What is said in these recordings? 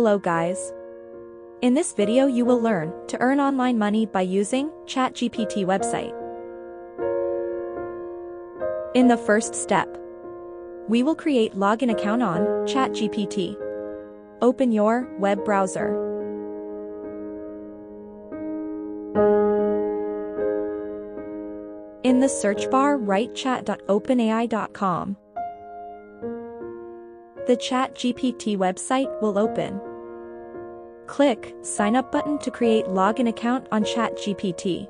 Hello guys. In this video you will learn to earn online money by using ChatGPT website. In the first step, we will create login account on ChatGPT. Open your web browser. In the search bar write chat.openai.com. The ChatGPT website will open. Click Sign Up button to create login account on ChatGPT.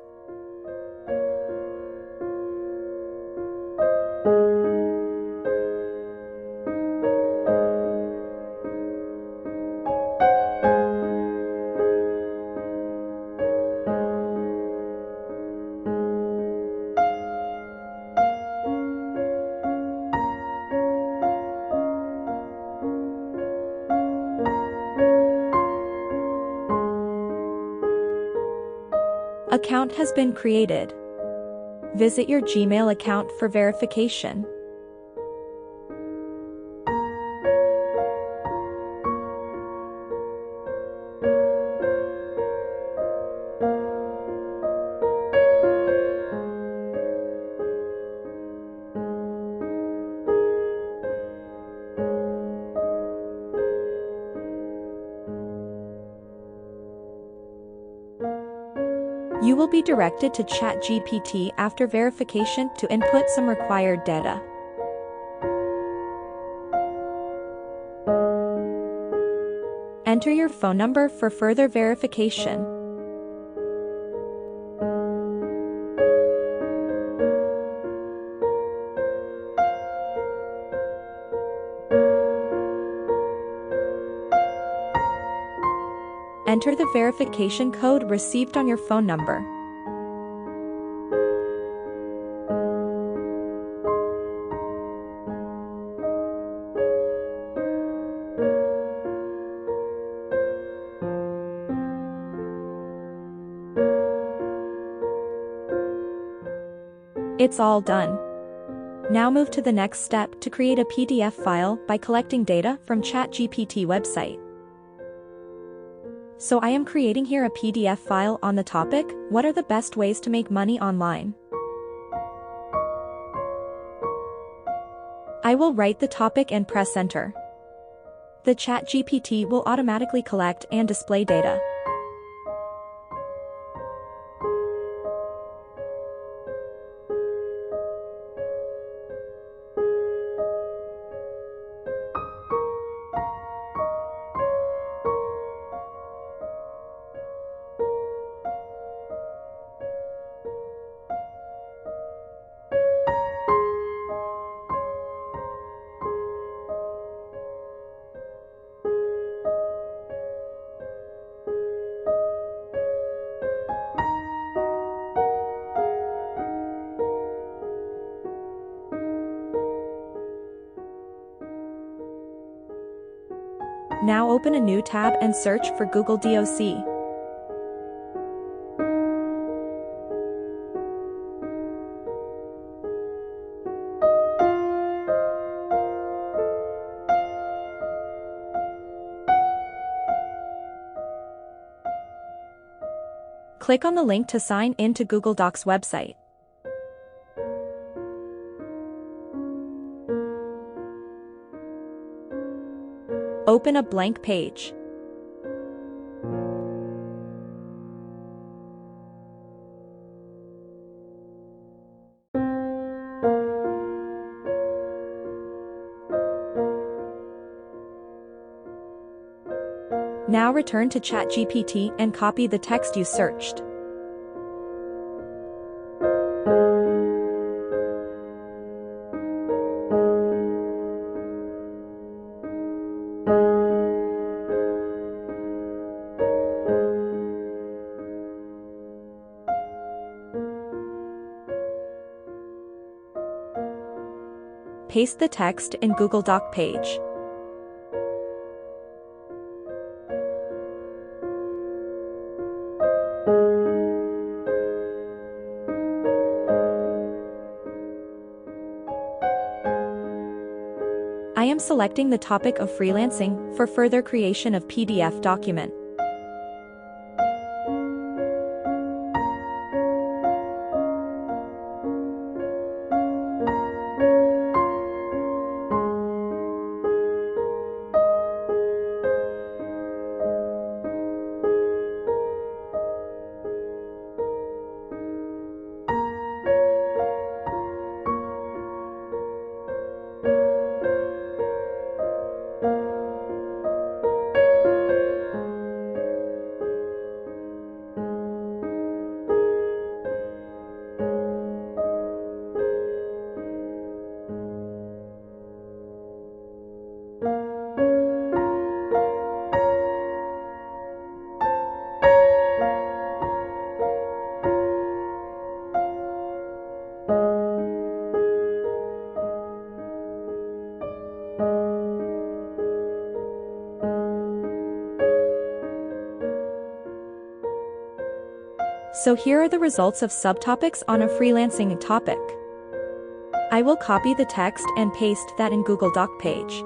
Account has been created. Visit your Gmail account for verification. You will be directed to ChatGPT after verification to input some required data. Enter your phone number for further verification. Enter the verification code received on your phone number. It's all done. Now move to the next step to create a PDF file by collecting data from ChatGPT website. So I am creating here a PDF file on the topic, what are the best ways to make money online? I will write the topic and press enter. The ChatGPT will automatically collect and display data. Now open a new tab and search for Google Doc. Click on the link to sign in to Google Docs website. Open a blank page. Now return to ChatGPT and copy the text you searched. Paste the text in Google Doc page. I am am selecting the topic of freelancing for further creation of PDF document. So here are the results of subtopics on a freelancing topic. I will copy the text and paste that in Google Doc page.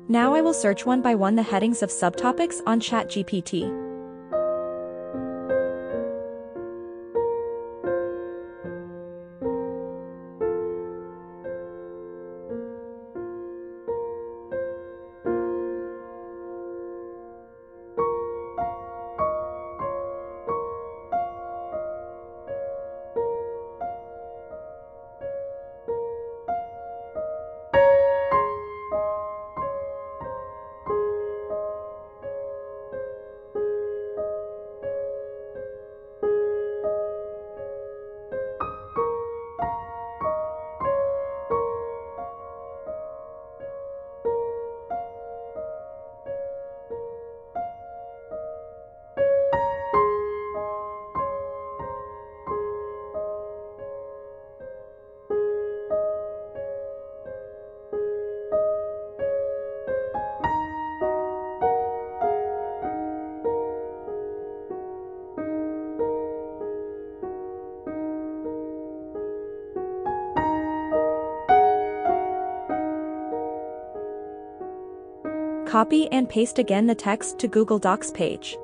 Now I will search one by one the headings of subtopics on ChatGPT. Copy and paste again the text to Google Docs page.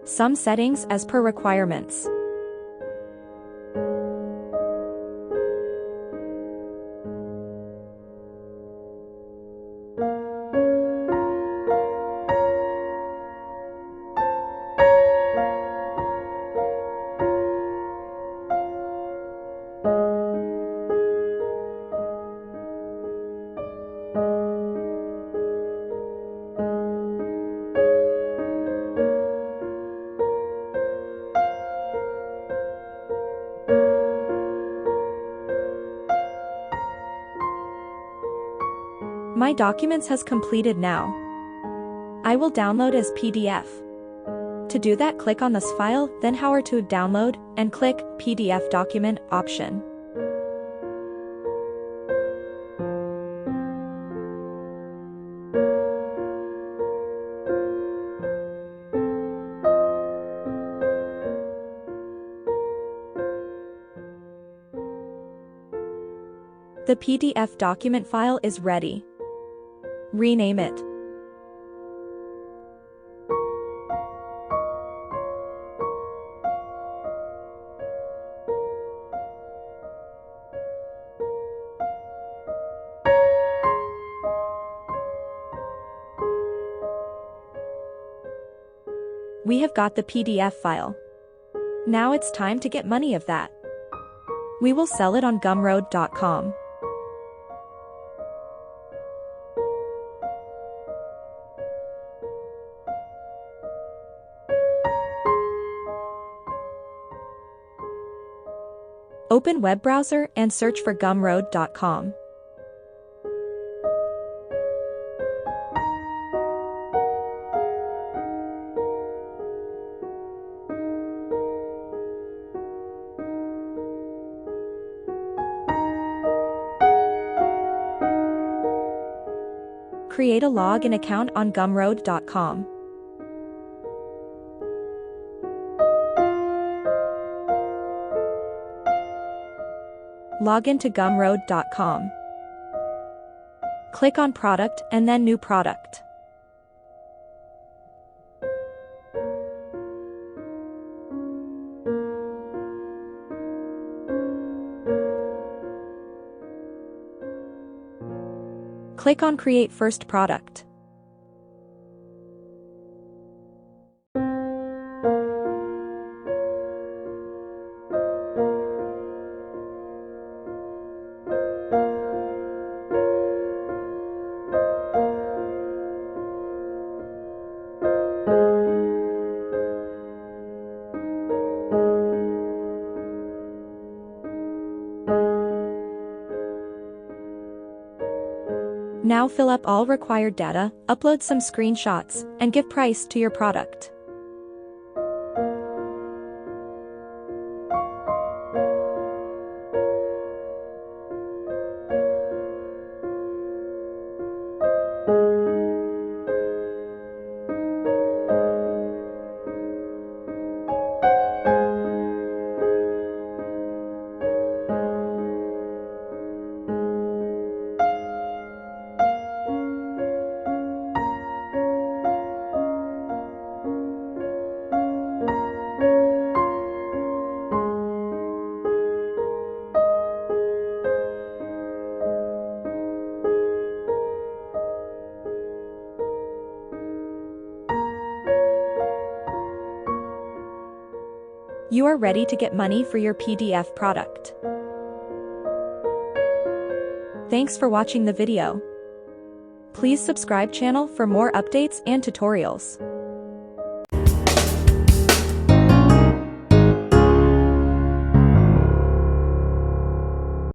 Some settings as per requirements. My documents has completed now. I will download as PDF. To do that, click on this file, then How to download, and click PDF document option. The PDF document file is ready. Rename it. We have got the PDF file. Now it's time to get money of that. We will sell it on gumroad.com. Open web browser and search for gumroad.com. Create a login account on gumroad.com. Log into gumroad.com. Click on Product and then New Product. Click on Create First Product. Now fill up all required data, upload some screenshots, and give price to your product. You are ready to get money for your PDF product. Thanks for watching the video. Please subscribe channel for more updates and tutorials.